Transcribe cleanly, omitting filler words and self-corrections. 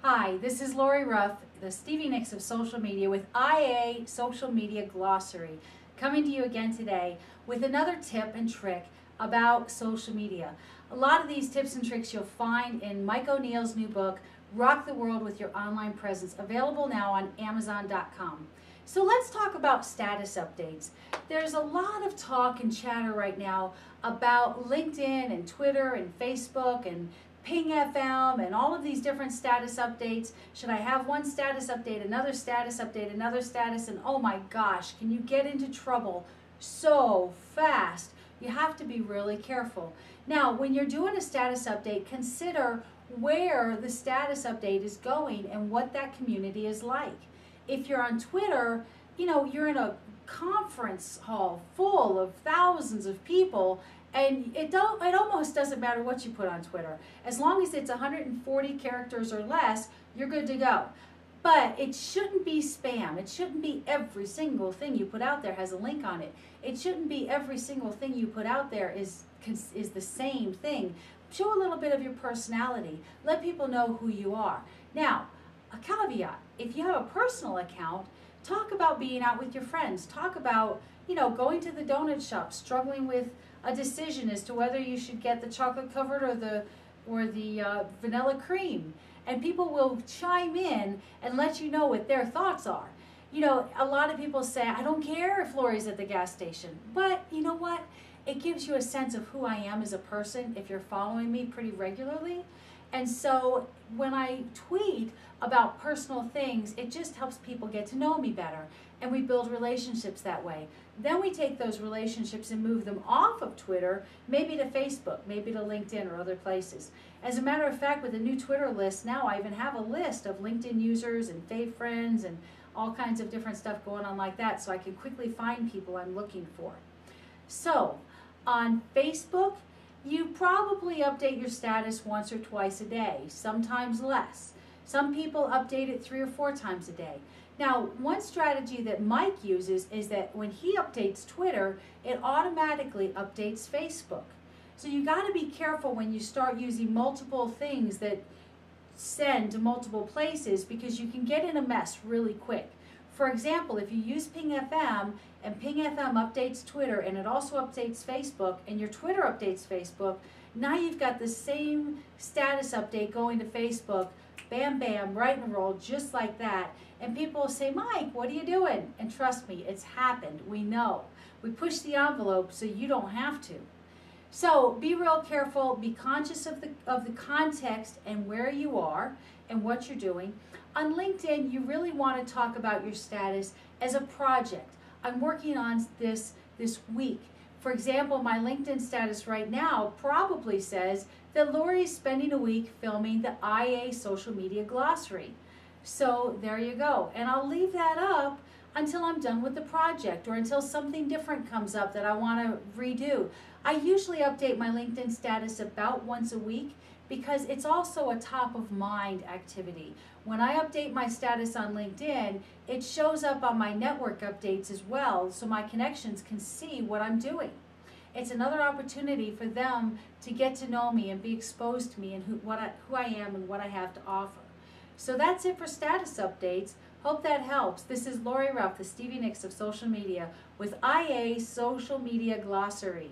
Hi, this is Lori Ruff, the Stevie Nicks of social media with IA Social Media Glossary, coming to you again today with another tip and trick about social media. A lot of these tips and tricks you'll find in Mike O'Neill's new book, Rock the World with Your Online Presence, available now on Amazon.com. So let's talk about status updates. There's a lot of talk and chatter right now about LinkedIn and Twitter and Facebook and Ping FM and all of these different status updates. Should I have one status update, another status update, another status, and oh my gosh, can you get into trouble so fast? You have to be really careful. Now, when you're doing a status update, consider where the status update is going and what that community is like. If you're on Twitter, you're in a conference hall full of thousands of people, and it almost doesn't matter what you put on Twitter. As long as it's 140 characters or less, you're good to go. But it shouldn't be spam. It shouldn't be every single thing you put out there has a link on it. It shouldn't be every single thing you put out there is the same thing. Show a little bit of your personality. Let people know who you are. Now, a caveat, if you have a personal account, talk about being out with your friends. Talk about, going to the donut shop, struggling with a decision as to whether you should get the chocolate covered or the vanilla cream. And people will chime in and let you know what their thoughts are. A lot of people say, I don't care if Lori's at the gas station. But you know what? It gives you a sense of who I am as a person if you're following me pretty regularly. And so when I tweet about personal things, it just helps people get to know me better. And we build relationships that way. Then we take those relationships and move them off of Twitter, maybe to Facebook, maybe to LinkedIn or other places. As a matter of fact, with the new Twitter list, now I even have a list of LinkedIn users and fave friends and all kinds of different stuff going on like that, so I can quickly find people I'm looking for. So, on Facebook, you probably update your status once or twice a day, sometimes less. Some people update it 3 or 4 times a day. Now, one strategy that Mike uses is that when he updates Twitter, it automatically updates Facebook. So you got to be careful when you start using multiple things that send to multiple places, because you can get in a mess really quick. For example, if you use Ping FM and Ping FM updates Twitter and it also updates Facebook and your Twitter updates Facebook, now you've got the same status update going to Facebook, bam, bam, right in a roll, just like that. And people will say, Mike, what are you doing? And trust me, it's happened. We know. We push the envelope so you don't have to. So be real careful. Be conscious of the context and where you are and what you're doing. On LinkedIn, you really want to talk about your status as a project. I'm working on this week. For example, my LinkedIn status right now probably says that Lori is spending a week filming the IA Social Media Glossary. So there you go. And I'll leave that up until I'm done with the project or until something different comes up that I want to redo. I usually update my LinkedIn status about once a week because it's also a top of mind activity. When I update my status on LinkedIn, it shows up on my network updates as well, so my connections can see what I'm doing. It's another opportunity for them to get to know me and be exposed to me and who I am and what I have to offer. So that's it for status updates. Hope that helps. This is Lori Ruff, the Stevie Nicks of social media, with IA Social Media Glossary.